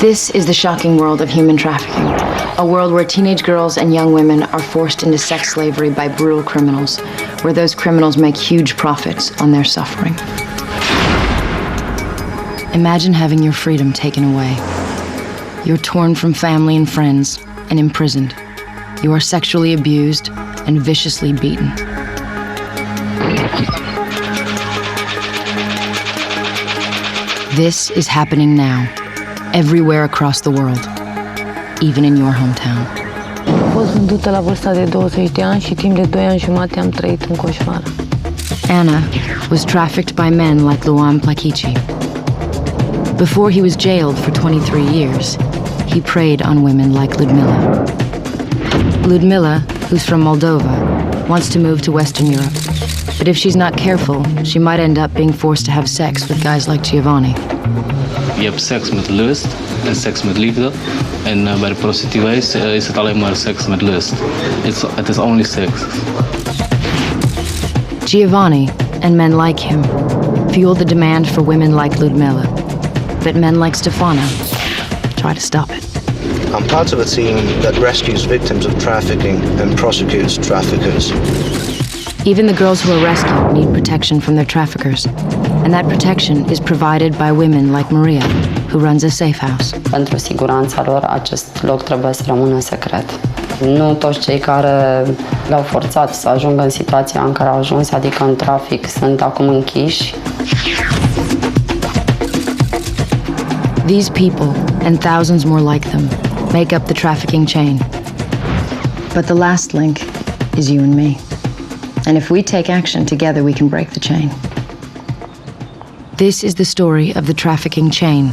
This is the shocking world of human trafficking, a world where teenage girls and young women are forced into sex slavery by brutal criminals, where those criminals make huge profits on their suffering. Imagine having your freedom taken away. You're torn from family and friends and imprisoned. You are sexually abused and viciously beaten. This is happening now, everywhere across the world, even in your hometown. Am fost vândută la vârsta de 20 de ani și timp de 2 ani jumate am trăit în coșmar. Anna was trafficked by men like Luan Plakici. Before he was jailed for 23 years, he preyed on women like Ludmila. Ludmila, who's from Moldova, wants to move to Western Europe. But if she's not careful, she might end up being forced to have sex with guys like Giovanni. Je hebt seks met lust en seks met liefde. En bij de prostituees is het alleen maar seks met lust. Het is only sex. Giovanni and men like him fuel the demand for women like Ludmila. But men like Stefano try to stop it. I'm part of a team that rescues victims of trafficking and prosecutes traffickers. Even the girls who are rescued need protection from their traffickers. And that protection is provided by women like Maria, who runs a safe house. Pentru siguranța lor, acest loc trebuie să rămână secret. Nu toți cei care le-au forțat să ajungă în situația în care au ajuns, adică în trafic, sunt acum închiși. These people, and thousands more like them, make up the trafficking chain. But the last link is you and me. And if we take action together, we can break the chain. This is the story of the trafficking chain.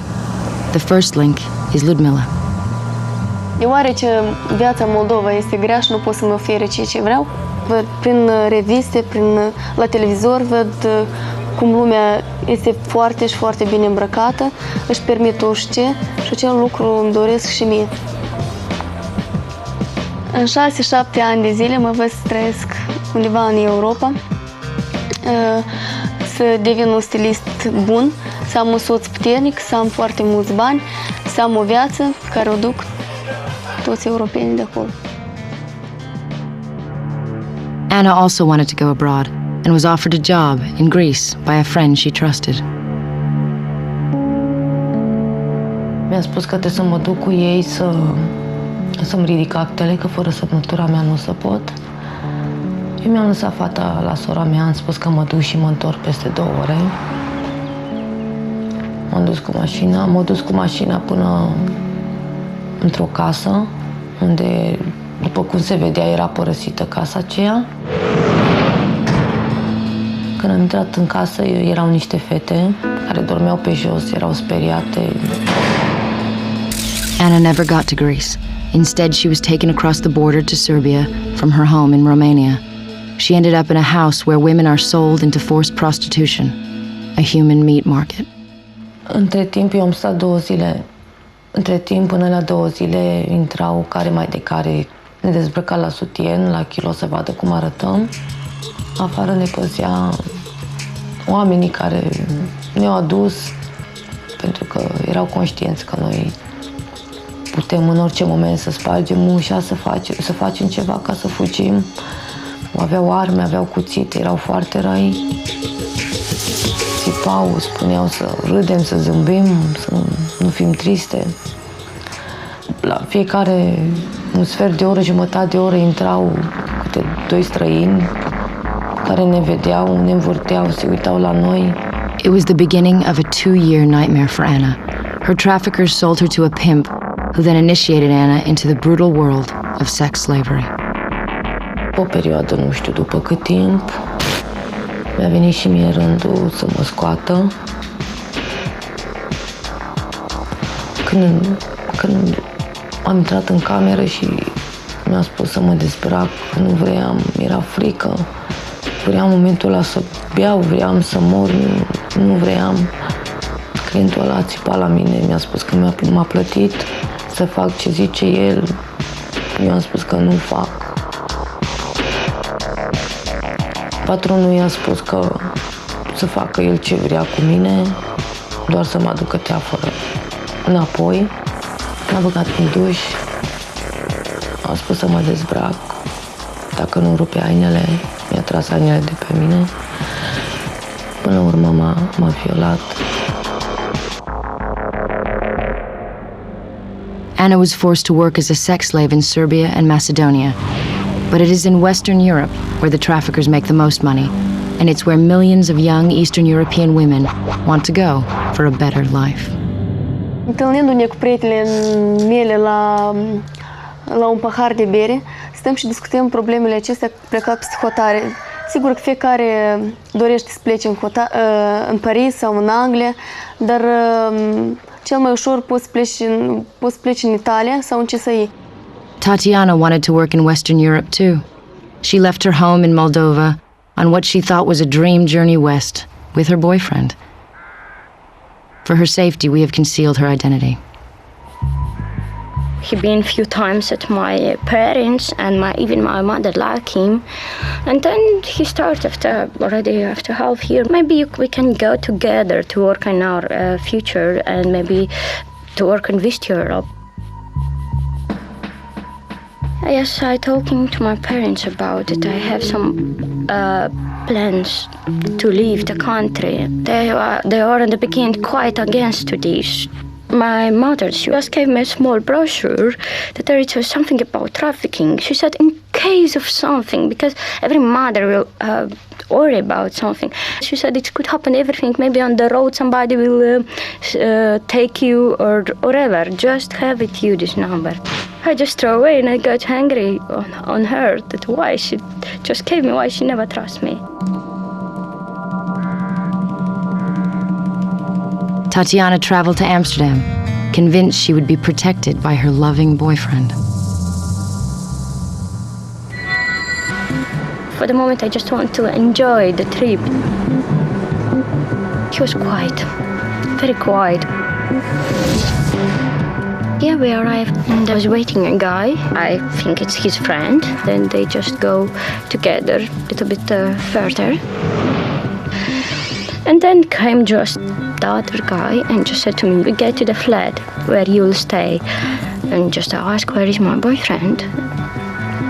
The first link is Ludmila. Deoarece viața în Moldova este grea și nu pot să-mi ofere ceea ce vreau, văd prin reviste, la televizor, văd cum lumea este foarte și foarte bine îmbrăcată, își permit orice și acel lucru îmi doresc și mie. În 6-7 ani de zile mă văd să trăiesc undeva în Europa, să devin un stilist bun, să am un soț puternic, să am foarte mulți bani, să am o viață pe care o duc toți europenii de acolo. Anna also wanted to go abroad and was offered a job in Greece by a friend she trusted. Mi-a spus că trebuie să mă duc cu ei să-mi ridic actele, că fără semnătura mea nu o să pot. Eu mi-am lăsat fata la sora mea, am spus că mă duc și mă întorc peste 2 ore. M-am dus cu mașina până într-o casă, unde, după cum se vedea, era părăsită casa aceea. Când am intrat în casă, erau niște fete care dormeau pe jos, erau speriate. Anna never got to Greece. Instead, she was taken across the border to Serbia from her home in Romania. She ended up in a house where women are sold into forced prostitution, a human meat market. Între timp, eu am stat 2 zile. Între timp, până la 2 zile, intrau care mai de care, ne dezbrăca la sutien, la kilo, să vadă cum arătăm. Afară ne păzea oamenii care ne-au adus, pentru că erau conștienți că noi putem în orice moment să spargem ușa, să facem ceva ca să fugim. Aveau arme, aveau cuțite, erau foarte răi. Țipau, spuneau să râdem, să zâmbim, să nu fim triste. La fiecare un sfert de oră, jumătate de oră intrau câte 2 străini care ne vedeau, ne învârteau, se uitau la noi. It was the beginning of a 2-year nightmare for Anna. Her traffickers sold her to a pimp, who then initiated Anna into the brutal world of sex slavery. O perioadă, nu știu după cât timp, mi-a venit și mie rândul să mă scoată. Când am intrat în cameră și mi-a spus să mă dezbrac, că nu vreau, mi-era frică. Vreau momentul ăla să beau, vreau să mor, nu vreau. Clientul ăla a țipat la mine, mi-a spus că m-a plătit să fac ce zice el. Eu am spus că nu fac. Patronul i-a spus că să facă el ce vrea cu mine, doar să mă aducă teafără înapoi. M-a băgat în duș, a spus să mă dezbrac. Dacă nu rupe hainele, mi-a tras hainele de pe mine. Până la urmă m-a violat. Anna was forced to work as a sex slave in Serbia and Macedonia. But it is in Western Europe where the traffickers make the most money, and it's where millions of young Eastern European women want to go for a better life. Întâlnindu-ne cu prietenele mele la un pahar de bere, stăm și discutăm problemele acestea plecat peste hotare. Sigur că fiecare dorește să plece în Paris sau în Anglia, dar cel mai ușor poți să pleci în Italia sau în CSI. Tatiana wanted to work in Western Europe too. She left her home in Moldova on what she thought was a dream journey west with her boyfriend. For her safety, we have concealed her identity. He been a few times at my parents, and even my mother like him. And then he started after half year. Maybe we can go together to work in our future, and maybe to work in West Europe. Yes, I talking to my parents about it. I have some plans to leave the country. They are in the beginning quite against to this. My mother, she just gave me a small brochure that there is something about trafficking. She said, in case of something, because every mother will worry about something. She said it could happen everything. Maybe on the road somebody will take you or whatever. Just have with you this number. I just throw away and I got angry on her that why she just gave me, why she never trusts me. Tatiana traveled to Amsterdam, convinced she would be protected by her loving boyfriend. For the moment, I just want to enjoy the trip. He was quiet, very quiet. Yeah, we arrived and I was waiting a guy. I think it's his friend. Then they just go together a little bit further. And then came just the other guy and just said to me, we get to the flat where you'll stay. And just ask, where is my boyfriend?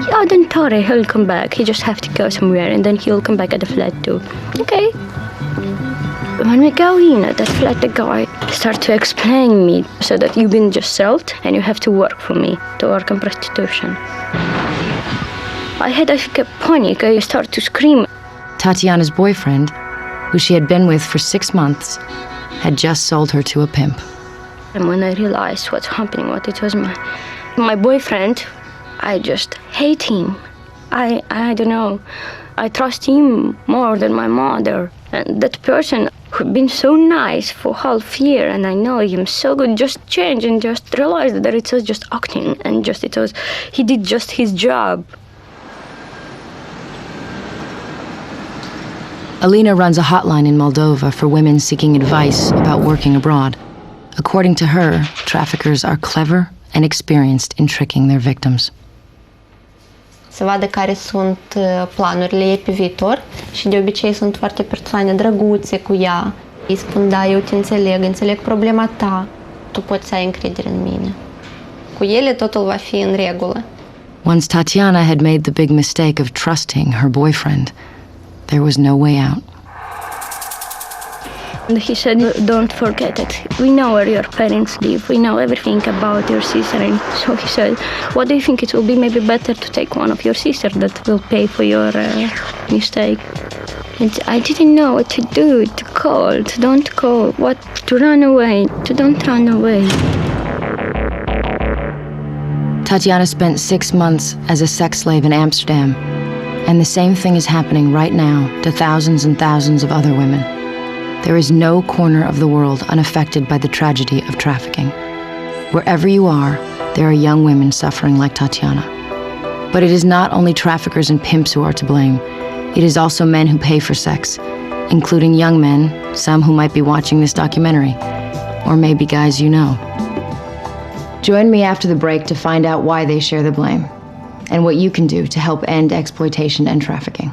Yeah, don't worry, he'll come back. He just have to go somewhere and then he'll come back at the flat too. Okay. When we go in at that flat, the guy started to explain me so that you've been just sold and you have to work for me, to work in prostitution. I had a panic. I started to scream. Tatiana's boyfriend, who she had been with for 6 months, had just sold her to a pimp. And when I realized what's happening, what it was my boyfriend, I just hate him. I don't know. I trust him more than my mother. And that person who'd been so nice for half year, and I know him so good, just changed and just realized that it was just acting and he did just his job. Alina runs a hotline in Moldova for women seeking advice about working abroad. According to her, traffickers are clever and experienced in tricking their victims. Să vadă care sunt planurile ei pe viitor și de obicei sunt foarte persoane drăguțe cu ea. Îi spun, da, eu te înțeleg problema ta, tu poți să ai încredere în mine. Cu ele totul va fi în regulă. Once Tatiana had made the big mistake of trusting her boyfriend, there was no way out. And he said, don't forget it. We know where your parents live. We know everything about your sister. And so he said, what do you think it will be maybe better to take one of your sisters that will pay for your mistake? And I didn't know what to do, to call, to don't call, to run away, to don't run away. Tatiana spent 6 months as a sex slave in Amsterdam, and the same thing is happening right now to thousands and thousands of other women. There is no corner of the world unaffected by the tragedy of trafficking. Wherever you are, there are young women suffering like Tatiana. But it is not only traffickers and pimps who are to blame. It is also men who pay for sex, including young men, some who might be watching this documentary, or maybe guys you know. Join me after the break to find out why they share the blame, and what you can do to help end exploitation and trafficking.